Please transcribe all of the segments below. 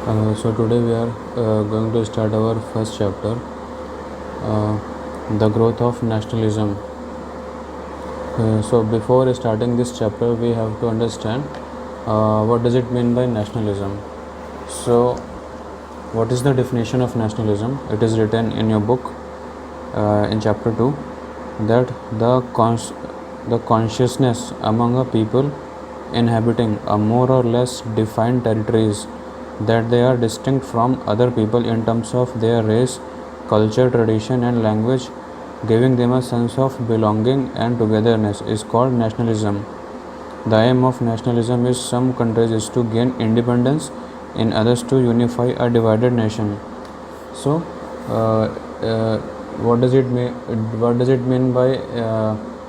So today we are going to start our first chapter, the growth of nationalism. So before starting this chapter, we have to understand what does it mean by nationalism. So what is the definition of nationalism? It is written in your book in chapter 2 that the consciousness among a people inhabiting a more or less defined territories that they are distinct from other people in terms of their race, culture, tradition, and language, giving them a sense of belonging and togetherness, is called nationalism. The aim of nationalism in some countries is to gain independence, in others to unify a divided nation. So, uh, uh, what does it mean? What does it mean by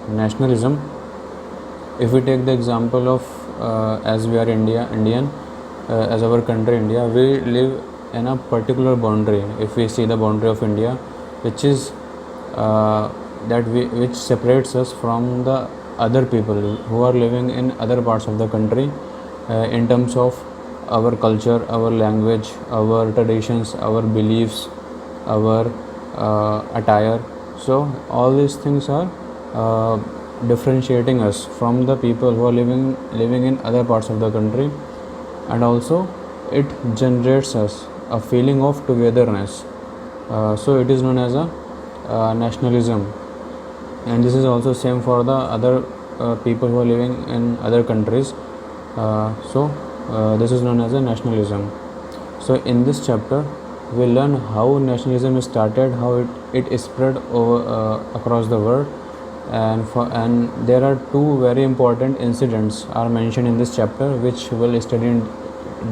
nationalism? If we take the example of as we are Indian, as our country India, we live in a particular boundary. If we see the boundary of India, which is which separates us from the other people who are living in other parts of the country, in terms of our culture, our language, our traditions, our beliefs, our attire. So all these things are differentiating us from the people who are living in other parts of the country, and also it generates us a feeling of togetherness. So it is known as a nationalism, and this is also same for the other people who are living in other countries. This is known as a nationalism. So in this chapter we learn how nationalism started, how it spread across the world, and there are two very important incidents are mentioned in this chapter which we'll study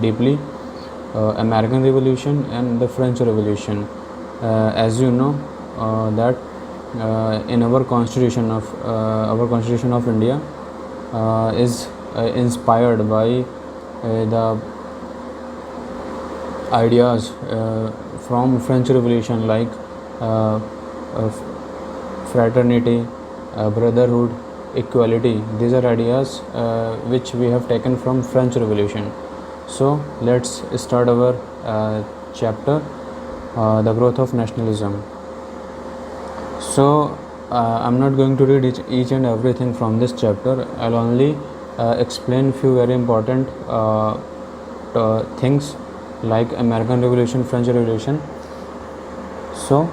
deeply: American Revolution and the French Revolution. As you know, that in our constitution of India is inspired by the ideas from French Revolution, like uh, uh, fraternity, brotherhood, equality. These are ideas which we have taken from French Revolution. So let's start our chapter, the growth of nationalism. So I'm not going to read each and everything from this chapter. I'll only explain few very important things like American Revolution, French Revolution. So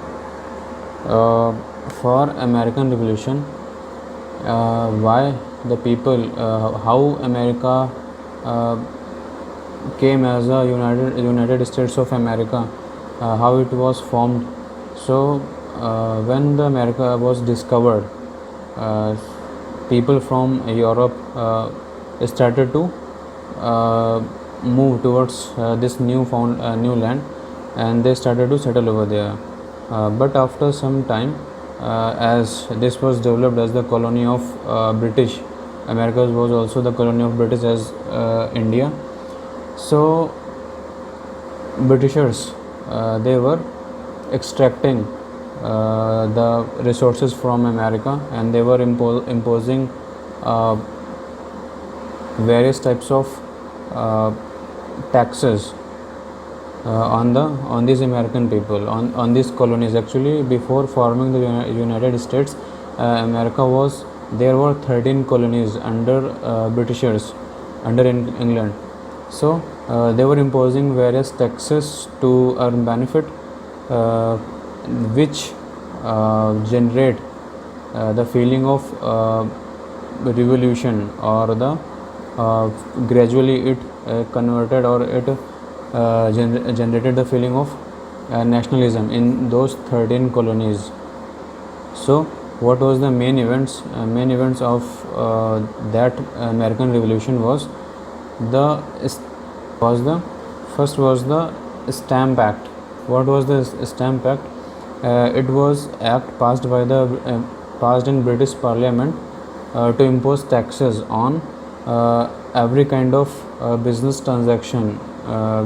for American Revolution, why the people, how America came as a United States of America, how it was formed. So when the America was discovered, people from Europe started to move towards this new land, and they started to settle over there. But after some time, as this was developed as the colony of British, America was also the colony of British as India. So Britishers, they were extracting the resources from America, and they were imposing various types of taxes on these American people, on these colonies. Actually, before forming the United States, there were 13 colonies under Britishers, under England. So they were imposing various taxes to earn benefit, which generate the feeling of revolution, or the gradually it converted, or it generated the feeling of nationalism in those 13 colonies. So what was the main events of that American Revolution was the first was the Stamp Act. What was the Stamp Act? It was act passed in British Parliament to impose taxes on every kind of business transaction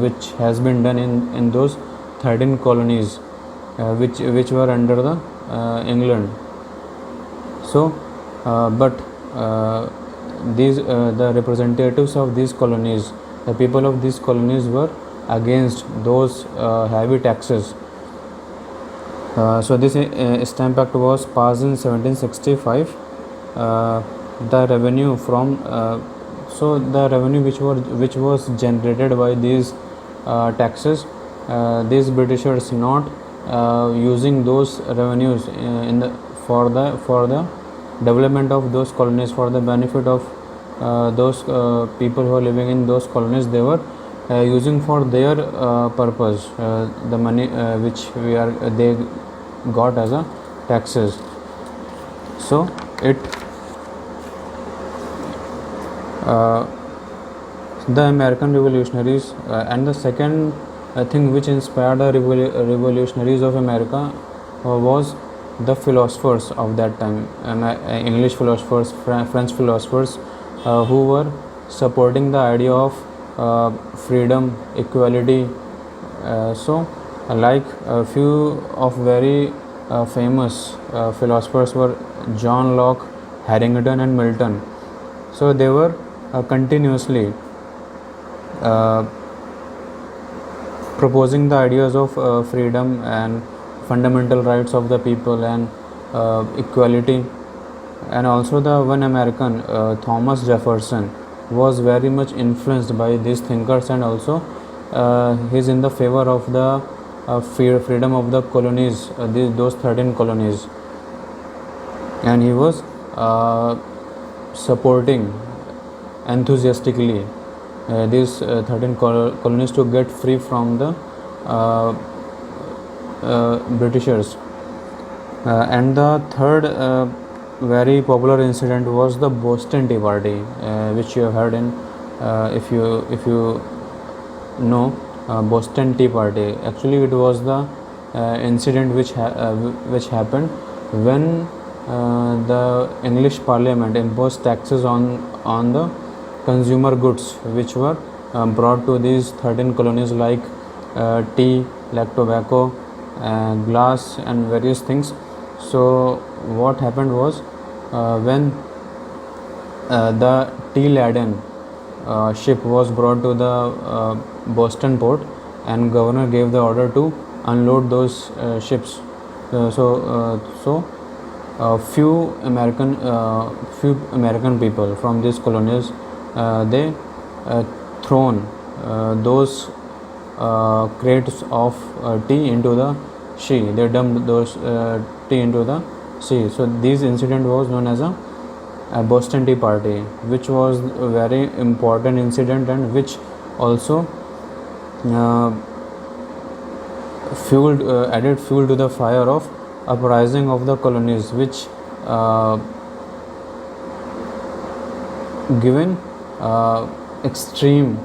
which has been done in those 13 colonies which were under the England. So but these the representatives of these colonies, the people of these colonies, were against those heavy taxes. So this Stamp Act was passed in 1765. The revenue from the revenue which was generated by these taxes, these Britishers not using those revenues for the development of those colonies, for the benefit of those people who are living in those colonies. They were using for their purpose the money which they got as a taxes. So it the American revolutionaries and the second thing which inspired the revolutionaries of America was the philosophers of that time, English philosophers, French philosophers, who were supporting the idea of freedom, equality. Like a few of very famous philosophers were John Locke, Harrington, and Milton. So they were continuously proposing the ideas of freedom and fundamental rights of the people and equality. And also the one American, Thomas Jefferson, was very much influenced by these thinkers, and also he's in the favor of the freedom of the colonies, those 13 colonies, and he was supporting enthusiastically these 13 colonies to get free from the Britishers. And the third very popular incident was the Boston Tea Party, which you have heard in if you know Boston Tea Party. Actually, it was the incident which happened when the English Parliament imposed taxes on the consumer goods which were brought to these 13 colonies, like tea, like tobacco, glass, and various things. So what happened was when the tea laden ship was brought to the Boston port, and governor gave the order to unload those ships. Few American people from these colonies, they thrown those crates of tea into the sea. They dumped those tea into the sea. So this incident was known as a Boston Tea Party, which was a very important incident, and which also added fuel to the fire of uprising of the colonies, which given extreme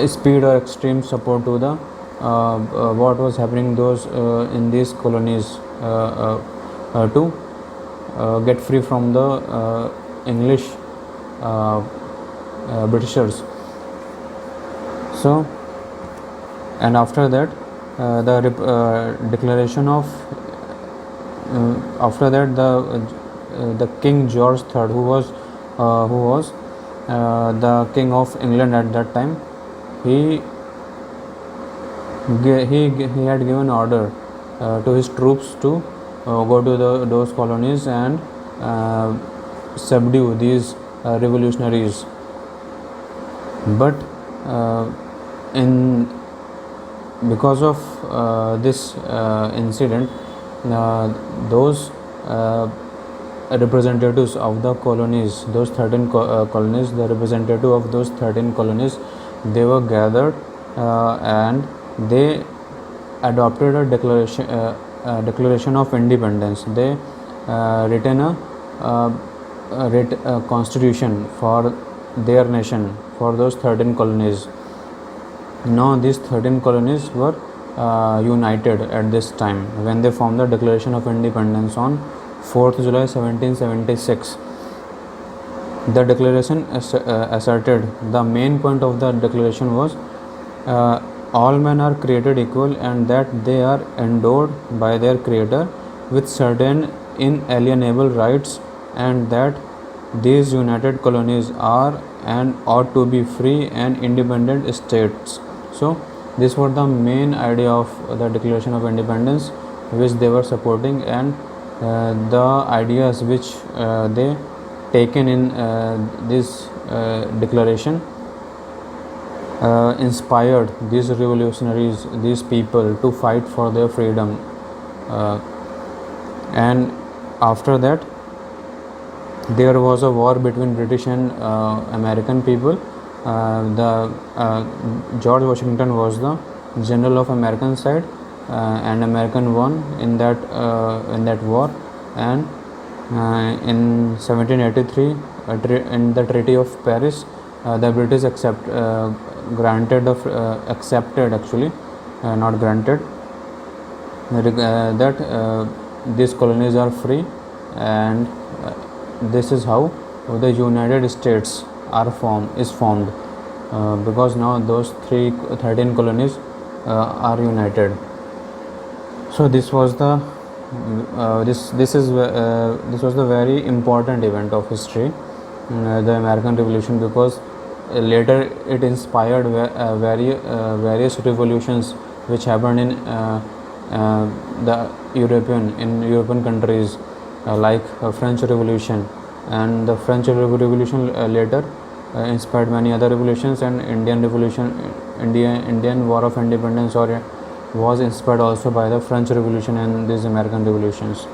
speed or extreme support to the what was happening those in these colonies to get free from the English Britishers. So, and after that the declaration of after that the King George III, who was the King of England at that time, he had given order to his troops to go to those colonies and subdue these revolutionaries. But because of this incident, those representatives of the colonies, those 13 colonies, the representative of those 13 colonies, they were gathered and they adopted a declaration of independence. They written a constitution for their nation, for those 13 colonies. Now these 13 colonies were united at this time when they formed the Declaration of Independence on 4th July 1776. The declaration asserted, the main point of the declaration was all men are created equal, and that they are endowed by their creator with certain inalienable rights, and that These united colonies are and ought to be free and independent states. So these were the main idea of the Declaration of Independence which they were supporting, and the ideas which they taken in this declaration inspired these revolutionaries, these people, to fight for their freedom. And after that, there was a war between British and American people. George Washington was the general of American side, and American won in that war. And in 1783, in the Treaty of Paris, the British accepted actually, not granted, that these colonies are free, and this is how the United States is formed, because now those 13 colonies are united. So this was the this was the very important event of history, the American Revolution, because later it inspired various revolutions which happened in the European countries, like French Revolution, and the French Revolution later inspired many other revolutions, and Indian War of Independence was inspired also by the French Revolution and these American revolutions.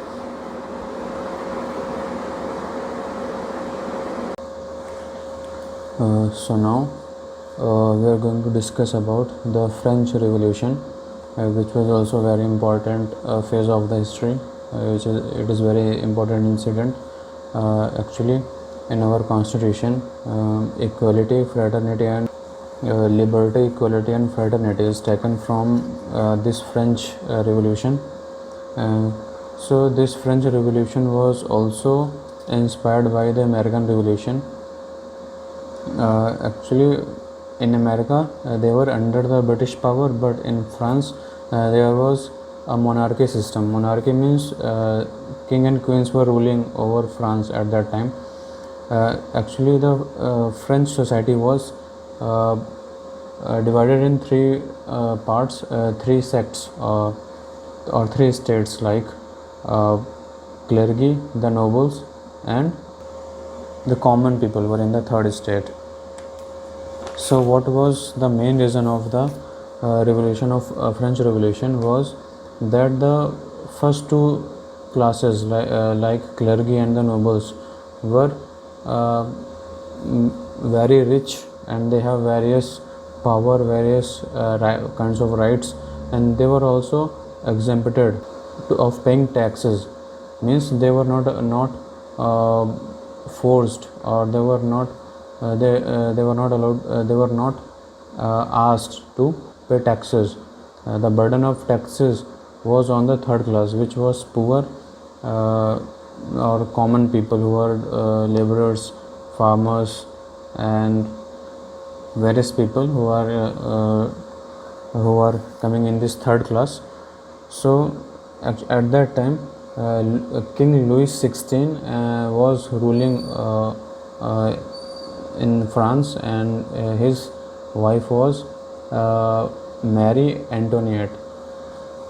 So now we are going to discuss about the French Revolution, which was also a very important phase of the history. It is very important incident. Actually, in our constitution, equality, fraternity, and liberty, equality, and fraternity is taken from this French Revolution. So this French Revolution was also inspired by the American Revolution. Actually, in America they were under the British power, but in France there was a monarchy system. Monarchy means king and queens were ruling over France at that time. Actually, the French society was divided in three parts, three sects, or three states, like clergy, the nobles, and the common people were in the third state. So what was the main reason of the French Revolution was that the first two classes, like clergy and the nobles, were very rich, and they have various power, various kinds of rights, and they were also exempted of paying taxes. Means they were not forced, or they were not allowed, they were not asked to pay taxes. The burden of taxes was on the third class, which was poor or common people, who are laborers, farmers, and various people who are coming in this third class. So at that time, King Louis XVI was ruling in France, and his wife was Marie Antoinette.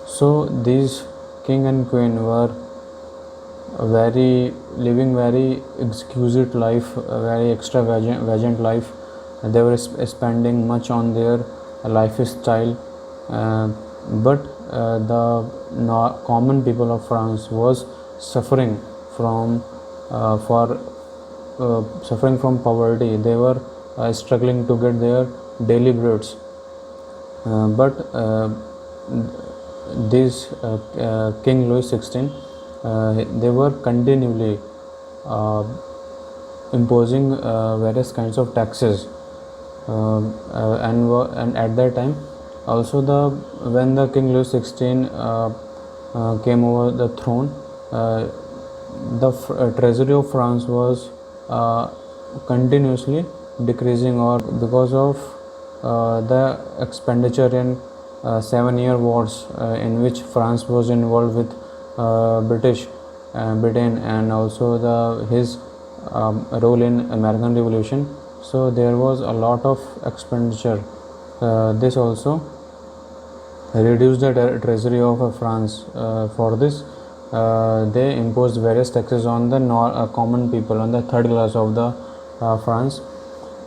So these king and queen were living very exquisite life, very extravagant life. They were spending much on their lifestyle, but the common people of France was suffering from poverty. They were struggling to get their daily breads, but this King Louis XVI, they were continually imposing various kinds of taxes, and at that time also, when the King Louis XVI came over the throne, the treasury of France was continuously decreasing, or because of the expenditure in 7-year wars in which France was involved with Britain, and also his role in American Revolution. So there was a lot of expenditure. This also reduced the treasury of France. For this, they imposed various taxes on the common people, on the third class of the France.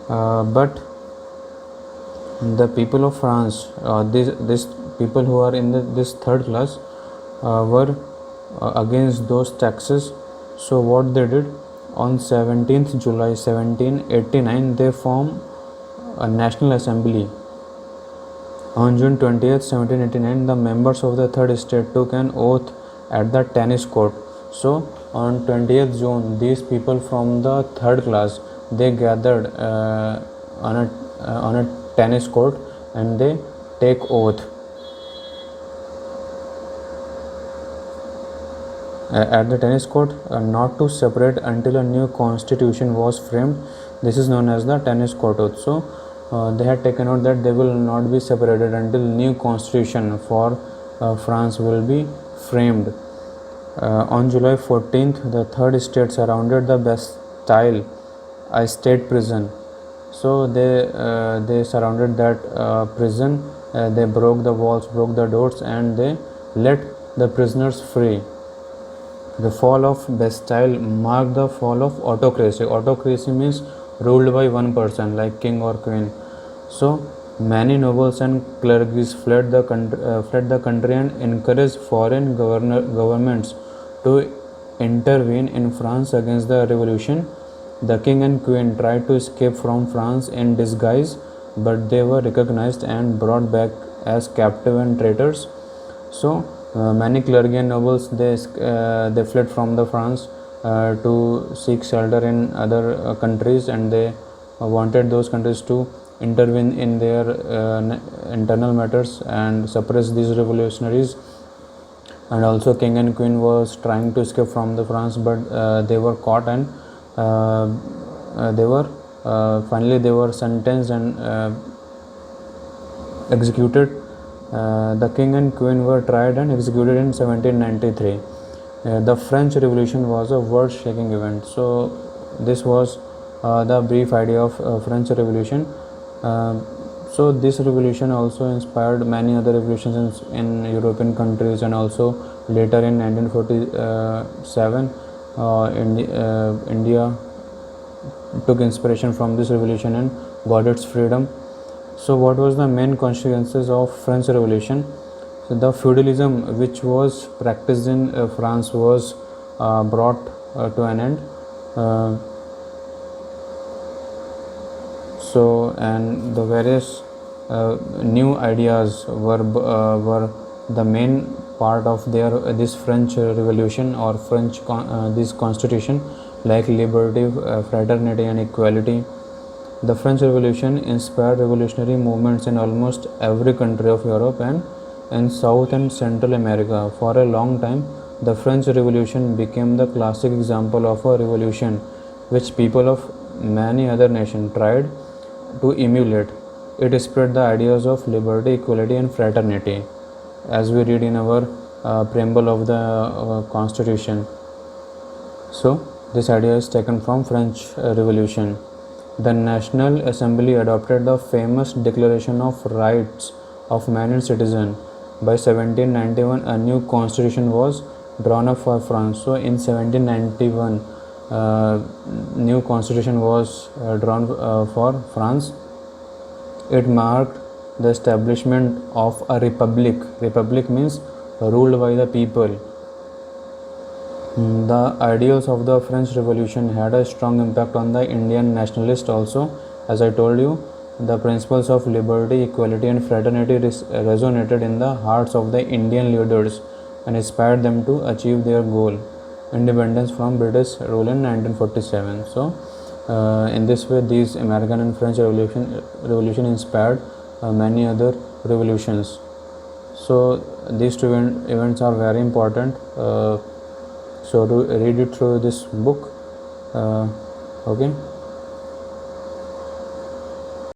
But the people of France, this people who are in this third class, were against those taxes. So what they did, on 17th July 1789, they formed a National Assembly. On June 20th, 1789, the members of the third estate took an oath at the tennis court. So on 20th June, these people from the third class, they gathered on a tennis court and they take oath at the tennis court not to separate until a new constitution was framed. This is known as the tennis court oath. So they had taken out that they will not be separated until new constitution for France will be framed. On July 14th, the third estate surrounded the Bastille, a state prison. So they surrounded that prison. They broke the walls, broke the doors, and they let the prisoners free. The fall of Bastille marked the fall of autocracy. Autocracy means ruled by one person, like king or queen. So many nobles and clergy fled the country and encouraged foreign governments to intervene in France against the revolution. The king and queen tried to escape from France in disguise, but they were recognized and brought back as captive and traitors. So many clergy and nobles, they fled from the France to seek shelter in other countries, and they wanted those countries to intervene in their internal matters and suppress these revolutionaries. And also king and queen was trying to escape from the France, but they were caught, and they were finally they were sentenced and executed. The king and queen were tried and executed in 1793. The French Revolution was a world-shaking event. So this was the brief idea of French Revolution. So this revolution also inspired many other revolutions in European countries, and also later in 1947 India took inspiration from this revolution and got its freedom. So what was the main consequences of French Revolution? So the feudalism which was practiced in France was brought to an end. So and the various new ideas were the main part of this French Revolution or this constitution, like liberty, fraternity and equality. The French Revolution inspired revolutionary movements in almost every country of Europe and in South and Central America. For a long time, the French Revolution became the classic example of a revolution which people of many other nations tried to emulate. It spread the ideas of liberty, equality and fraternity, as we read in our preamble of the Constitution. So this idea is taken from French Revolution. The National Assembly adopted the famous Declaration of Rights of Man and Citizen. By 1791, a new constitution was drawn up for France. So in 1791, new constitution was drawn for France. It marked the establishment of a republic. Republic means ruled by the people. The ideals of the French Revolution had a strong impact on the Indian nationalists also. As I told you, the principles of liberty, equality and fraternity resonated in the hearts of the Indian leaders and inspired them to achieve their goal, independence from British rule in 1947. So in this way, these American and French revolution inspired many other revolutions. So these two events are very important. So to read it through this book. Okay.